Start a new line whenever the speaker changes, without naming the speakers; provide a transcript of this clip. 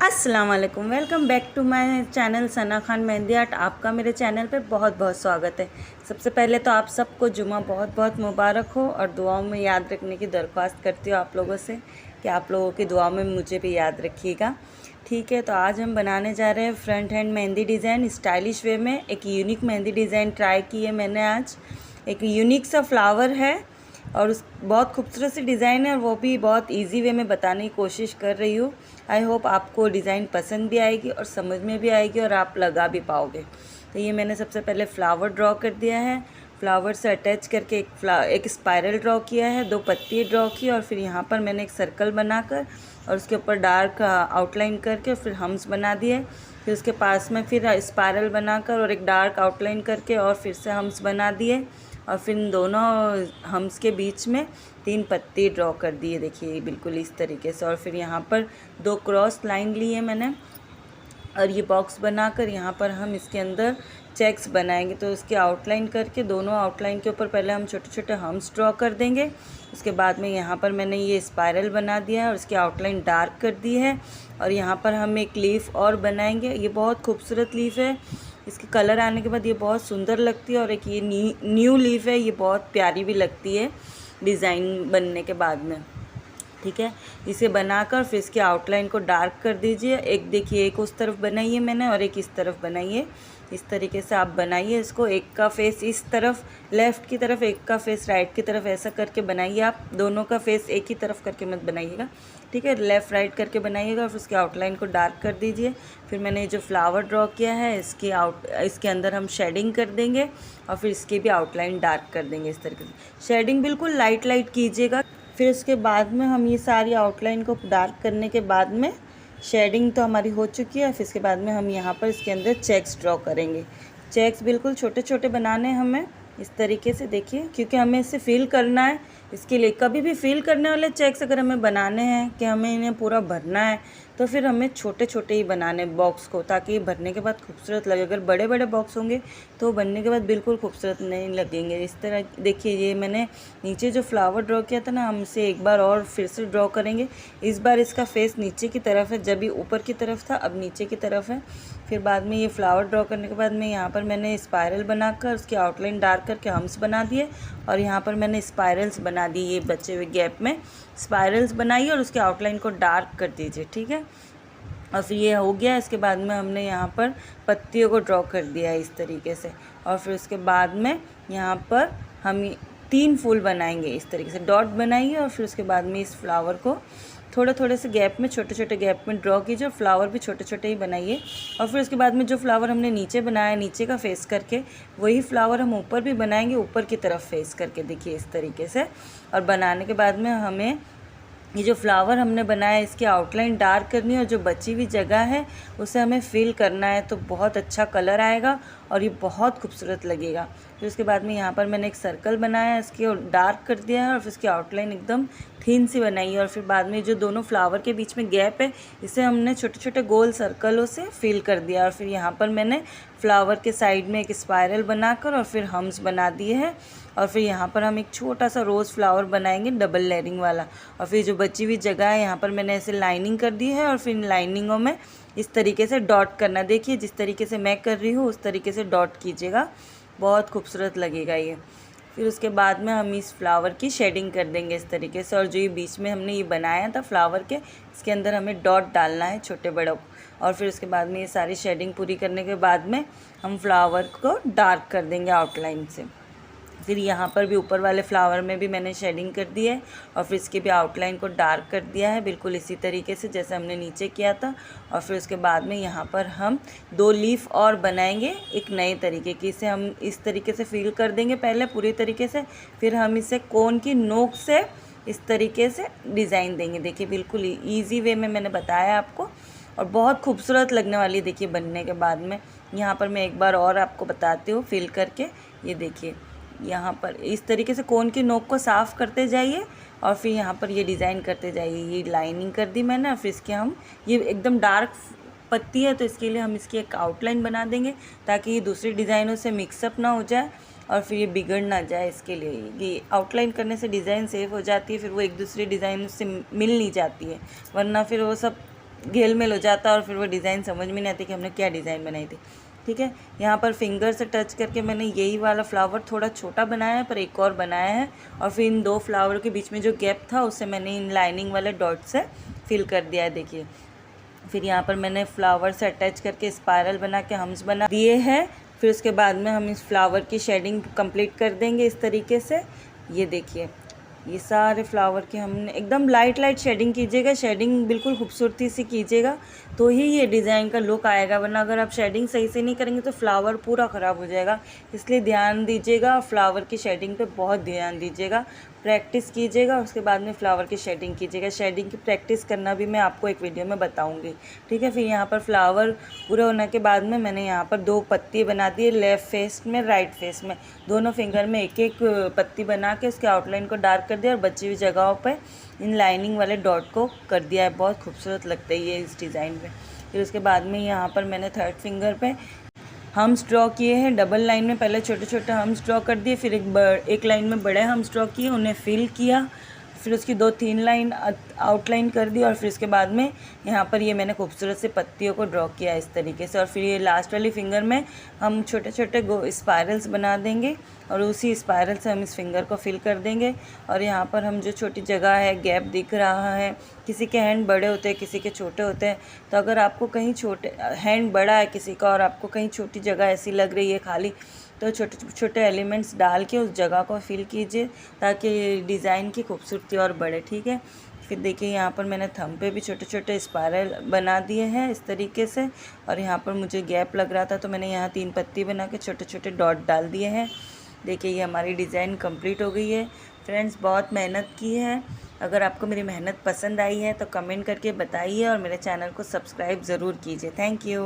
अस्सलाम वालेकुम, welcome back to my channel Sana Khan mehndi art. आपका मेरे चैनल पे बहुत बहुत स्वागत है। सबसे पहले तो आप सबको जुमा बहुत बहुत मुबारक हो और दुआओं में याद रखने की दरख्वास्त करती हूँ आप लोगों से कि आप लोगों की दुआ में मुझे भी याद रखिएगा। ठीक है, तो आज हम बनाने जा रहे हैं front hand mehndi design stylish way में। एक यूनिक मेहंदी डिज़ाइन ट्राई की है मैंने आज। एक यूनिक सा फ्लावर है और उस बहुत खूबसूरत सी डिज़ाइन है और वो भी बहुत इजी वे में बताने की कोशिश कर रही हूँ। आई होप आपको डिज़ाइन पसंद भी आएगी और समझ में भी आएगी और आप लगा भी पाओगे। तो ये मैंने सबसे पहले फ्लावर ड्रॉ कर दिया है। फ्लावर से अटैच करके एक स्पाइरल ड्रॉ किया है, 2 पत्ती ड्रॉ की और फिर यहाँ पर मैंने एक सर्कल बनाकर और उसके ऊपर डार्क आउटलाइन करके फिर हम्स बना दिए। फिर उसके पास में फिर स्पाइरल बनाकर और एक डार्क आउटलाइन करके और फिर से हम्स बना दिए और फिर इन दोनों हम्स के बीच में 3 पत्ती ड्रॉ कर दिए। देखिए बिल्कुल इस तरीके से। और फिर यहाँ पर 2 क्रॉस लाइन ली है मैंने और ये बॉक्स बनाकर यहाँ पर हम इसके अंदर चेक्स बनाएंगे। तो उसकी आउटलाइन करके दोनों आउटलाइन के ऊपर पहले हम छोटे छोटे हम्स ड्रॉ कर देंगे। उसके बाद में यहाँ पर मैंने ये स्पाइरल बना दिया है और इसकी आउटलाइन डार्क कर दी है। और यहाँ पर हम एक लीफ और बनाएंगे। ये बहुत खूबसूरत लीफ है, इसके कलर आने के बाद ये बहुत सुंदर लगती है। और एक ये न्यू लीफ है, ये बहुत प्यारी भी लगती है डिज़ाइन बनने के बाद में। ठीक है, इसे बनाकर फिर इसके आउटलाइन को डार्क कर दीजिए। एक देखिए, एक उस तरफ बनाई है मैंने और एक इस तरफ बनाई है। इस तरीके से आप बनाइए इसको। एक का फेस इस तरफ लेफ़्ट की तरफ, एक का फेस राइट की तरफ, ऐसा करके बनाइए। आप दोनों का फेस एक ही तरफ करके मत बनाइएगा, ठीक है, लेफ़्ट राइट करके बनाइएगा। फिर उसके आउटलाइन को डार्क कर दीजिए। फिर मैंने जो फ्लावर ड्रॉ किया है इसके अंदर हम शेडिंग कर देंगे और फिर इसकी भी आउटलाइन डार्क कर देंगे इस तरीके से। शेडिंग बिल्कुल लाइट लाइट कीजिएगा। फिर उसके बाद में हम ये सारी आउटलाइन को डार्क करने के बाद में शेडिंग तो हमारी हो चुकी है। फिर इसके बाद में हम यहाँ पर इसके अंदर चेक्स ड्रॉ करेंगे। चेक्स बिल्कुल छोटे छोटे बनाने हैं हमें इस तरीके से, देखिए, क्योंकि हमें इसे फिल करना है। इसके लिए कभी भी फिल करने वाले चेक्स अगर हमें बनाने हैं कि हमें इन्हें पूरा भरना है तो फिर हमें छोटे छोटे ही बनाने बॉक्स को, ताकि ये भरने के बाद खूबसूरत लगे। अगर बड़े बड़े बॉक्स होंगे तो बनने के बाद बिल्कुल खूबसूरत नहीं लगेंगे। इस तरह देखिए, ये मैंने नीचे जो फ्लावर ड्रॉ किया था ना, हम इसे एक बार और फिर से ड्रॉ करेंगे। इस बार इसका फेस नीचे की तरफ है, जब ये ऊपर की तरफ था अब नीचे की तरफ है। फिर बाद में ये फ्लावर ड्रॉ करने के बाद में यहाँ पर मैंने स्पाइरल बनाकर उसकी आउटलाइन डार्क करके हम्स बना दिए और यहाँ पर मैंने स्पाइरल्स बना दिए। ये बचे हुए गैप में स्पाइरल्स बनाइए और उसके आउटलाइन को डार्क कर दीजिए, ठीक है। और फिर ये हो गया। इसके बाद में हमने यहाँ पर पत्तियों को ड्रॉ कर दिया है इस तरीके से। और फिर उसके बाद में यहाँ पर हम 3 फूल बनाएंगे इस तरीके से, डॉट बनाइए। और फिर उसके बाद में इस फ्लावर को थोड़े थोड़े से गैप में, छोटे छोटे गैप में ड्रॉ कीजिए और फ्लावर भी छोटे छोटे ही बनाइए। और फिर उसके बाद में जो फ्लावर हमने नीचे बनाया, नीचे का फेस करके, वही फ्लावर हम ऊपर भी बनाएंगे, ऊपर की तरफ फेस करके, देखिए इस तरीके से। और बनाने के बाद में हमें ये जो फ्लावर हमने बनाया इसकी आउटलाइन डार्क करनी है और जो बची हुई जगह है उसे हमें फिल करना है, तो बहुत अच्छा कलर आएगा और ये बहुत खूबसूरत लगेगा। फिर उसके बाद में यहाँ पर मैंने एक सर्कल बनाया, इसकी डार्क कर दिया है और फिर इसकी आउटलाइन एकदम थीन सी बनाई है। और फिर बाद में जो दोनों फ्लावर के बीच में गैप है इसे हमने छोटे छोटे गोल सर्कलों से फिल कर दिया। और फिर यहाँ पर मैंने फ्लावर के साइड में एक स्पाइरल बनाकर और फिर हम्स बना दिए हैं। और फिर यहाँ पर हम एक छोटा सा रोज़ फ्लावर बनाएंगे डबल लेयरिंग वाला। और फिर जो बची हुई जगह है यहाँ पर मैंने ऐसे लाइनिंग कर दी है और फिर इन लाइनिंगों में इस तरीके से डॉट करना। देखिए जिस तरीके से मैं कर रही हूँ उस तरीके से डॉट कीजिएगा, बहुत खूबसूरत लगेगा ये। फिर उसके बाद में हम इस फ्लावर की शेडिंग कर देंगे इस तरीके से। और जो ये बीच में हमने ये बनाया था फ्लावर के, इसके अंदर हमें डॉट डालना है छोटे बड़ों। और फिर उसके बाद में ये सारी शेडिंग पूरी करने के बाद में हम फ्लावर को डार्क कर देंगे आउटलाइन से। फिर यहाँ पर भी ऊपर वाले फ्लावर में भी मैंने शेडिंग कर दी है और फिर इसकी भी आउटलाइन को डार्क कर दिया है, बिल्कुल इसी तरीके से जैसे हमने नीचे किया था। और फिर उसके बाद में यहाँ पर हम 2 लीफ और बनाएंगे एक नए तरीके की। इसे हम इस तरीके से फिल कर देंगे पहले पूरी तरीके से, फिर हम इसे कोन की नोक से इस तरीके से डिज़ाइन देंगे। देखिए बिल्कुल ईजी वे में मैंने बताया आपको और बहुत खूबसूरत लगने वाली है देखिए बनने के बाद में। यहाँ पर मैं एक बार और आपको बताती हूँ फिल करके। ये देखिए यहाँ पर इस तरीके से कोन की नोक को साफ़ करते जाइए और फिर यहाँ पर ये डिज़ाइन करते जाइए। ये लाइनिंग कर दी मैंने। और फिर इसके हम ये एकदम डार्क पत्ती है तो इसके लिए हम इसकी एक आउटलाइन बना देंगे ताकि ये दूसरी डिज़ाइनों से मिक्सअप ना हो जाए और फिर ये बिगड़ ना जाए। इसके लिए ये आउटलाइन करने से डिज़ाइन सेव हो जाती है, फिर वो एक दूसरी डिज़ाइन से मिल नहीं जाती है, वरना फिर वो सब घेल-मेल हो जाता है और फिर वो डिज़ाइन समझ में नहीं आती कि हमने क्या डिज़ाइन बनाई थी। ठीक है, यहाँ पर फिंगर से टच करके मैंने यही वाला फ्लावर थोड़ा छोटा बनाया है, पर एक और बनाया है, और फिर इन 2 फ्लावर के बीच में जो गैप था उसे मैंने इन लाइनिंग वाले डॉट से फिल कर दिया है, देखिए। फिर यहाँ पर मैंने फ्लावर से अटैच करके स्पायरल बना के हम्स बना दिए हैं। फिर उसके बाद में हम इस फ्लावर की शेडिंग कंप्लीट कर देंगे इस तरीके से। ये देखिए, ये सारे फ्लावर के हमने एकदम लाइट शेडिंग कीजिएगा, शेडिंग बिल्कुल खूबसूरती से कीजिएगा तो ही ये डिज़ाइन का लुक आएगा, वरना अगर आप शेडिंग सही से नहीं करेंगे तो फ्लावर पूरा ख़राब हो जाएगा। इसलिए ध्यान दीजिएगा, फ्लावर की शेडिंग पे बहुत ध्यान दीजिएगा, प्रैक्टिस कीजिएगा, उसके बाद में फ्लावर की शेडिंग कीजिएगा। शेडिंग की प्रैक्टिस करना भी मैं आपको एक वीडियो में बताऊंगी, ठीक है। फिर यहाँ पर फ्लावर पूरा होने के बाद में मैंने यहाँ पर 2 पत्ती बना दी, लेफ़्ट फेस में राइट फेस में, दोनों फिंगर में एक एक पत्ती बना के उसके आउटलाइन को डार्क कर दिया और बची हुई जगहों पर इन लाइनिंग वाले डॉट को कर दिया है। बहुत खूबसूरत लगता है ये इस डिज़ाइन पे। फिर उसके बाद में यहाँ पर मैंने 3rd फिंगर पे हम्स ड्रॉ किए हैं। डबल लाइन में पहले छोटे छोटे हम्स ड्रॉ कर दिए, फिर एक लाइन में बड़े हम्स ड्रॉ किए, उन्हें फिल किया, फिर उसकी 2-3 लाइन आउटलाइन कर दी, और फिर उसके बाद में यहाँ पर ये मैंने खूबसूरत से पत्तियों को ड्रॉ किया इस तरीके से। और फिर ये लास्ट वाली फिंगर में हम छोटे छोटे स्पायरल्स बना देंगे और उसी स्पायरल से हम इस फिंगर को फिल कर देंगे। और यहाँ पर हम जो छोटी जगह है, गैप दिख रहा है, किसी के हैंड बड़े होते हैं, किसी के छोटे होते हैं, तो अगर आपको कहीं छोटे हैंड बड़ा है किसी का और आपको कहीं छोटी जगह ऐसी लग रही है खाली, तो छोटे छोटे एलिमेंट्स डाल के उस जगह को फिल कीजिए ताकि डिज़ाइन की खूबसूरती और बढ़े, ठीक है। फिर देखिए यहाँ पर मैंने थंब पे भी छोटे छोटे स्पायरल बना दिए हैं इस तरीके से, और यहाँ पर मुझे गैप लग रहा था तो मैंने यहाँ 3 पत्ती बना के छोटे छोटे डॉट डाल दिए हैं। देखिए ये हमारी डिज़ाइन कंप्लीट हो गई है। फ्रेंड्स, बहुत मेहनत की है। अगर आपको मेरी मेहनत पसंद आई है तो कमेंट करके बताइए और मेरे चैनल को सब्सक्राइब ज़रूर कीजिए। Thank you.